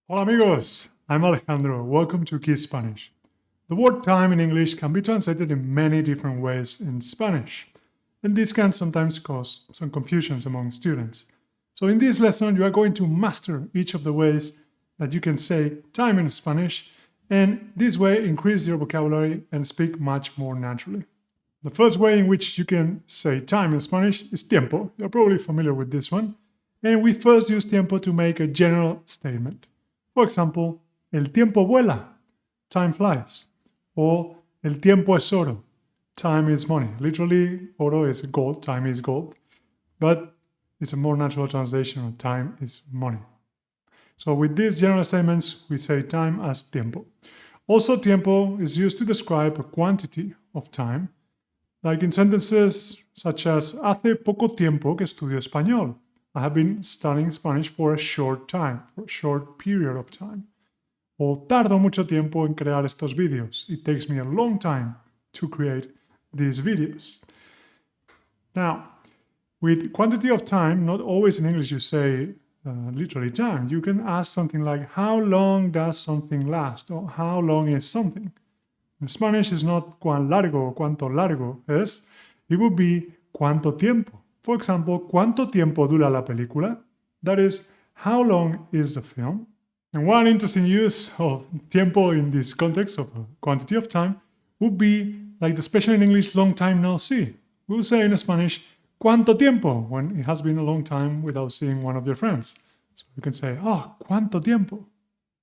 Hola amigos, I'm Alejandro. Welcome to KeySpanish. The word time in English can be translated in many different ways in Spanish, and this can sometimes cause some confusions among students. So in this lesson, you are going to master each of the ways that you can say time in Spanish, and this way increase your vocabulary and speak much more naturally. The first way in which you can say time in Spanish is tiempo. You're probably familiar with this one. And we first use tiempo to make a general statement. For example, el tiempo vuela, time flies. Or el tiempo es oro, time is money. Literally, oro is gold, time is gold. But it's a more natural translation of time is money. So with these general statements, we say time as tiempo. Also, tiempo is used to describe a quantity of time, like in sentences such as hace poco tiempo que estudio español. I have been studying Spanish for a short time, for a short period of time. O tardo mucho tiempo en crear estos vídeos. It takes me a long time to create these videos. Now, with quantity of time, not always in English you say literally time. You can ask something like, how long does something last? Or how long is something? In Spanish, is not cuán largo or cuánto largo es. It would be cuánto tiempo. For example, ¿cuánto tiempo dura la película? That is, how long is the film? And one interesting use of tiempo in this context of quantity of time would be like the expression in English, long time no see. We'll say in Spanish, ¿cuánto tiempo? When it has been a long time without seeing one of your friends. So you can say, oh, ¿cuánto tiempo?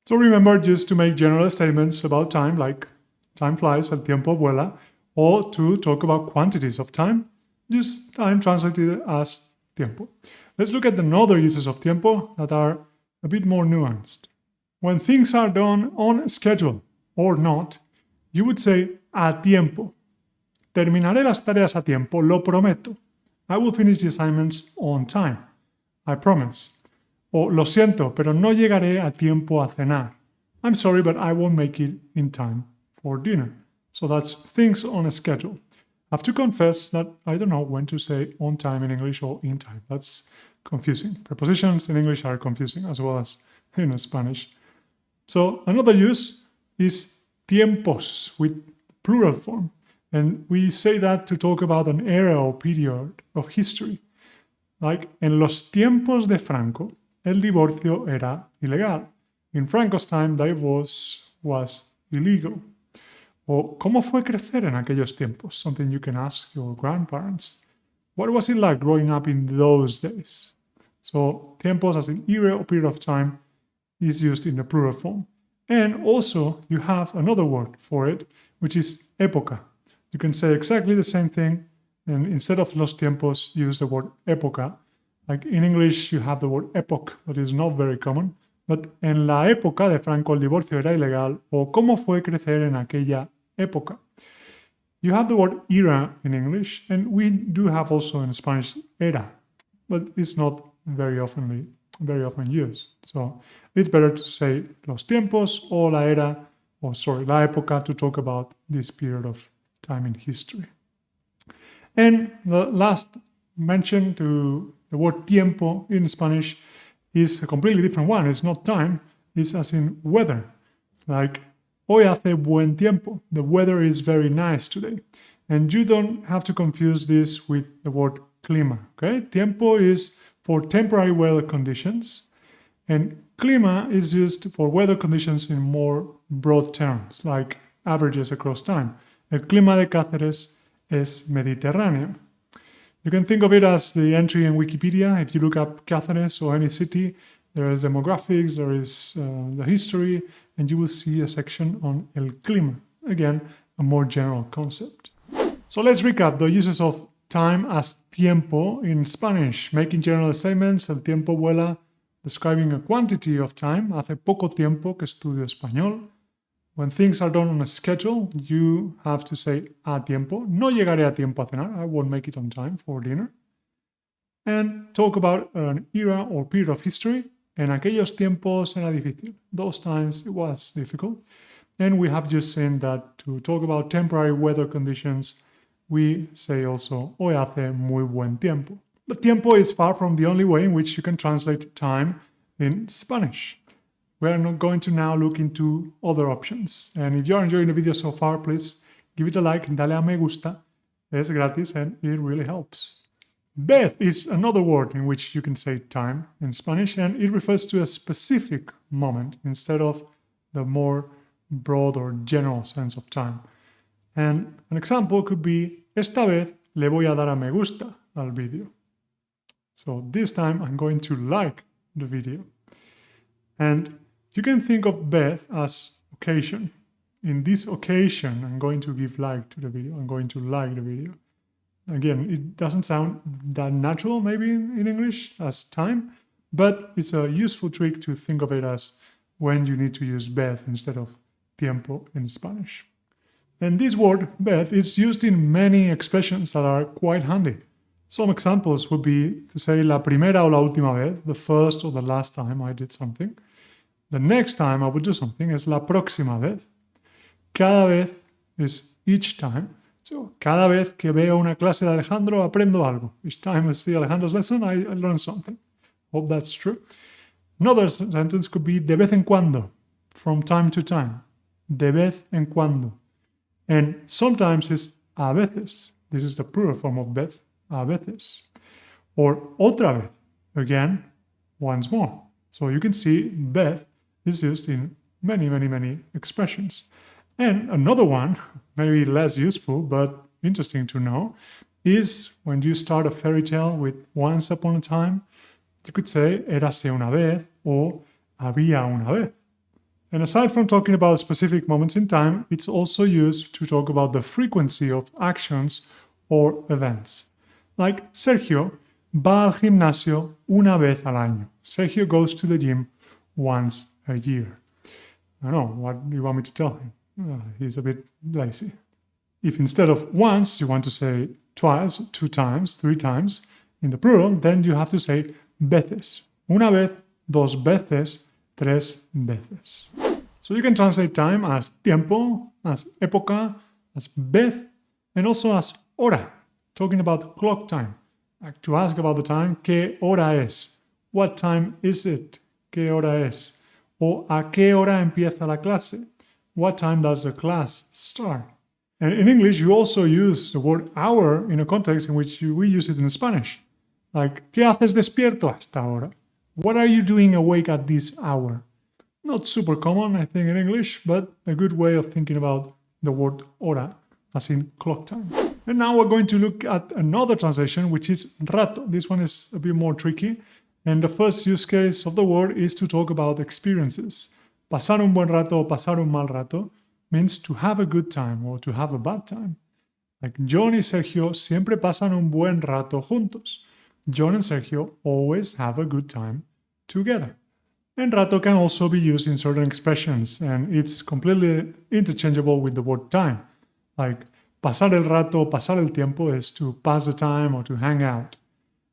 So remember just to make general statements about time, like time flies, el tiempo vuela, or to talk about quantities of time, just time translated as tiempo. Let's look at another uses of tiempo that are a bit more nuanced. When things are done on schedule or not, you would say a tiempo. Terminaré las tareas a tiempo, lo prometo. I will finish the assignments on time. I promise. O lo siento, pero no llegaré a tiempo a cenar. I'm sorry, but I won't make it in time for dinner. So that's things on a schedule. I have to confess that I don't know when to say on time in English or in time. That's confusing. Prepositions in English are confusing as well as in Spanish. So another use is tiempos with plural form. And we say that to talk about an era or period of history. Like, en los tiempos de Franco, el divorcio era ilegal. In Franco's time, divorce was illegal. O ¿cómo fue crecer en aquellos tiempos? Something you can ask your grandparents. What was it like growing up in those days? So tiempos as an era or period of time is used in the plural form. And also you have another word for it, which is época. You can say exactly the same thing, and instead of los tiempos, use the word época. Like in English, you have the word epoch, that is not very common. But en la época de Franco el divorcio era ilegal, o cómo fue crecer en aquella época. You have the word era in English, and we do have also in Spanish era, but it's not very often used. So it's better to say los tiempos o la era, or sorry, la época, to talk about this period of time in history. And the last mention to the word tiempo in Spanish is a completely different one. It's not time, it's as in weather. Like, hoy hace buen tiempo. The weather is very nice today. And you don't have to confuse this with the word clima, okay? Tiempo is for temporary weather conditions, and clima is used for weather conditions in more broad terms, like averages across time. El clima de Cáceres es mediterráneo. You can think of it as the entry in Wikipedia. If you look up Cáceres or any city, there is demographics, there is the history, and you will see a section on el clima. Again, a more general concept. So let's recap the uses of time as tiempo in Spanish, making general statements. El tiempo vuela, describing a quantity of time. Hace poco tiempo que estudio español. When things are done on a schedule, you have to say a tiempo. No llegaré a tiempo a cenar. I won't make it on time for dinner. And talk about an era or period of history. En aquellos tiempos era difícil. Those times it was difficult. And we have just seen that to talk about temporary weather conditions, we say also, hoy hace muy buen tiempo. But tiempo is far from the only way in which you can translate time in Spanish. we are not going to now look into other options. And if you're enjoying the video so far, please give it a like, dale a me gusta. Es gratis and it really helps. VEZ is another word in which you can say time in Spanish, and it refers to a specific moment instead of the more broad or general sense of time. And an example could be, esta vez le voy a dar a me gusta al video. So this time I'm going to like the video. And you can think of VEZ as occasion. In this occasion, I'm going to give like to the video. I'm going to like the video. Again, it doesn't sound that natural maybe in English as time, but it's a useful trick to think of it as when you need to use VEZ instead of tiempo in Spanish. And this word, VEZ, is used in many expressions that are quite handy. Some examples would be to say la primera o la última vez, the first or the last time I did something. The next time I would do something is la próxima vez. Cada vez is each time. So, cada vez que veo una clase de Alejandro, aprendo algo. Each time I see Alejandro's lesson, I learn something. Hope that's true. Another sentence could be de vez en cuando, from time to time. De vez en cuando. And sometimes it's a veces. This is the plural form of VEZ, a veces. Or otra vez, again, once more. So you can see VEZ is used in many expressions. And another one, maybe less useful, but interesting to know, is when you start a fairy tale with once upon a time, you could say érase una vez or había una vez. And aside from talking about specific moments in time, it's also used to talk about the frequency of actions or events. Like Sergio va al gimnasio una vez al año. Sergio goes to the gym once a year. I don't know, what do you want me to tell him? He's a bit lazy. If instead of once you want to say twice, 2 times, 3 times in the plural, then you have to say veces. Una vez, dos veces, tres veces. So you can translate time as tiempo, as época, as VEZ, and also as hora, talking about clock time. Like to ask about the time, ¿qué hora es? What time is it? ¿Qué hora es? O ¿a qué hora empieza la clase? What time does the class start? And in English, you also use the word hour in a context in which we use it in Spanish. Like, ¿qué haces despierto hasta ahora? What are you doing awake at this hour? Not super common, I think, in English, but a good way of thinking about the word hora, as in clock time. And now we're going to look at another translation, which is RATO. This one is a bit more tricky. And the first use case of the word is to talk about experiences. Pasar un buen rato o pasar un mal rato means to have a good time or to have a bad time. Like John y Sergio siempre pasan un buen rato juntos. John and Sergio always have a good time together. And rato can also be used in certain expressions, and it's completely interchangeable with the word time. Like pasar el rato, pasar el tiempo is to pass the time or to hang out.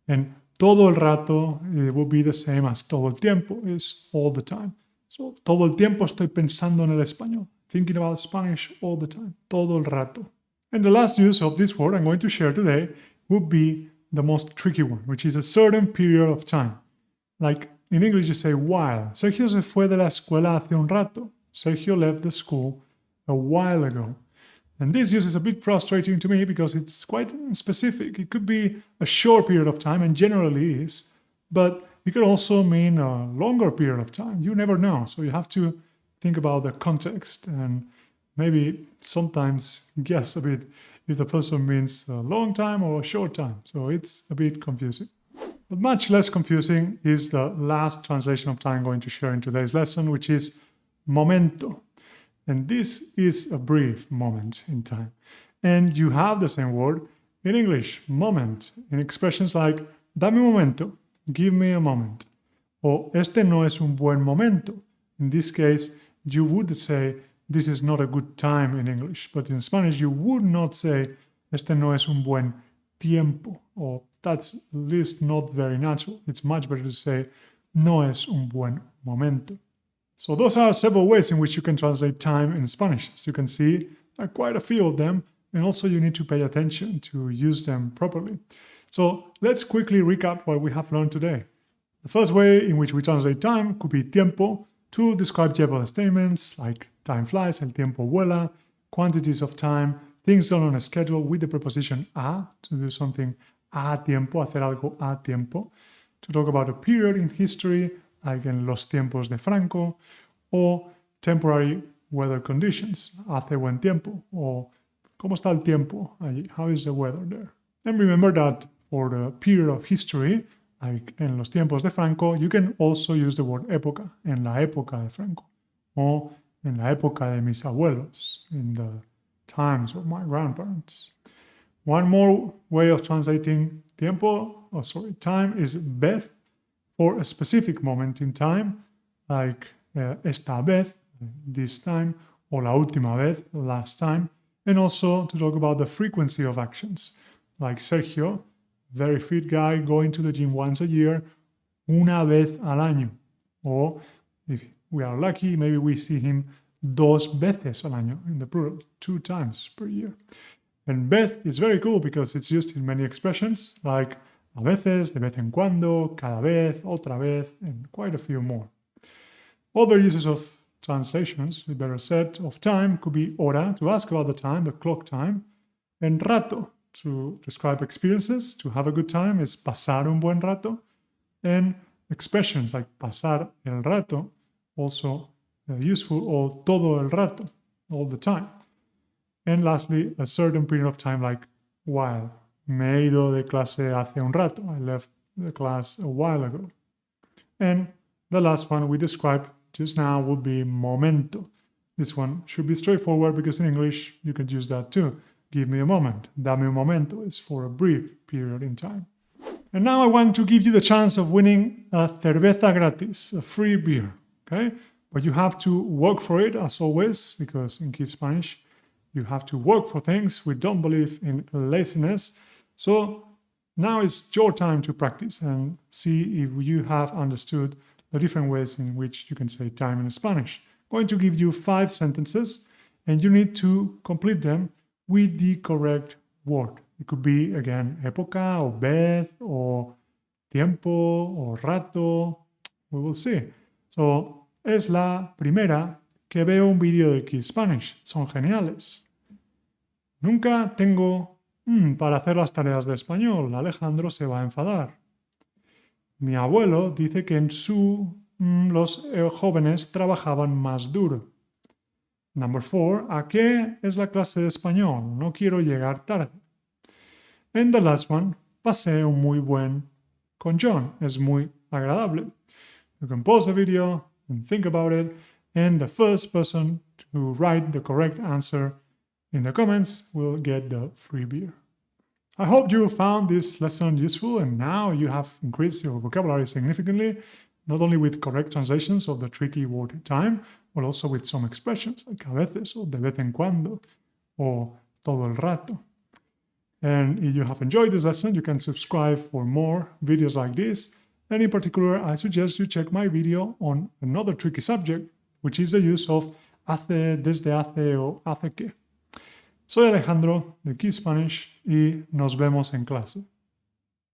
And todo el rato will be the same as todo el tiempo, is all the time. So, todo el tiempo estoy pensando en el español. Thinking about Spanish all the time. Todo el rato. And the last use of this word I'm going to share today would be the most tricky one, which is a certain period of time. Like in English you say while. Sergio se fue de la escuela hace un rato. Sergio left the school a while ago. And this use is a bit frustrating to me because it's quite specific. It could be a short period of time, and generally is, but it could also mean a longer period of time. You never know. So you have to think about the context and maybe sometimes guess a bit if the person means a long time or a short time. So it's a bit confusing. But much less confusing is the last translation of time I'm going to share in today's lesson, which is momento. And this is a brief moment in time. And you have the same word in English, moment, in expressions like dame un momento, give me a moment. Or este no es un buen momento. In this case, you would say this is not a good time in English. But in Spanish, you would not say este no es un buen tiempo. Or that's at least not very natural. It's much better to say no es un buen momento. So those are several ways in which you can translate time in Spanish. As you can see, there are quite a few of them, and also you need to pay attention to use them properly. So let's quickly recap what we have learned today. The first way in which we translate time could be tiempo, to describe verbal statements like time flies, el tiempo vuela, quantities of time, things done on a schedule with the preposition a, to do something a tiempo, hacer algo a tiempo, to talk about a period in history, like en los tiempos de Franco, or temporary weather conditions, hace buen tiempo, or ¿cómo está el tiempo allí? How is the weather there? And remember that for the period of history, like en los tiempos de Franco, you can also use the word época, en la época de Franco, or en la época de mis abuelos, in the times of my grandparents. One more way of translating time is VEZ for a specific moment in time, like esta vez, this time, or la última vez, last time, and also to talk about the frequency of actions, like Sergio, very fit guy, going to the gym once a year, una vez al año, or if we are lucky, maybe we see him dos veces al año, in the plural, 2 times per year. And vez is very cool because it's used in many expressions, like a veces, de vez en cuando, cada vez, otra vez, and quite a few more. Other uses of translations, better said, of time could be hora, to ask about the time, the clock time, and rato, to describe experiences, to have a good time, is pasar un buen rato, and expressions like pasar el rato, also useful, or todo el rato, all the time. And lastly, a certain period of time, like while. Me he ido de clase hace un rato. I left the class a while ago. And the last one we described just now would be momento. This one should be straightforward because in English you can use that too. Give me a moment. Dame un momento is for a brief period in time. And now I want to give you the chance of winning a cerveza gratis, a free beer, okay? But you have to work for it, as always, because in KeySpanish, you have to work for things. We don't believe in laziness. So now it's your time to practice and see if you have understood the different ways in which you can say time in Spanish. I'm going to give you 5 sentences, and you need to complete them with the correct word. It could be, again, época, or VEZ, or tiempo, or rato. We will see. So, es la primera que veo un vídeo de KeySpanish. Son geniales. Nunca tengo para hacer las tareas de español. Alejandro se va a enfadar. Mi abuelo dice que en los jóvenes trabajaban más duro. Number 4. ¿A qué es la clase de español? No quiero llegar tarde. And the last one. Pasé un muy buen con John. Es muy agradable. You can pause the video and think about it. And the first person to write the correct answer in the comments will get the free beer. I hope you found this lesson useful and now you have increased your vocabulary significantly, not only with correct translations of the tricky word time, but also with some expressions like a veces or de vez en cuando or todo el rato. And if you have enjoyed this lesson, you can subscribe for more videos like this. And in particular, I suggest you check my video on another tricky subject, which is the use of hace, desde hace o hace que. Soy Alejandro de KeySpanish y nos vemos en clase.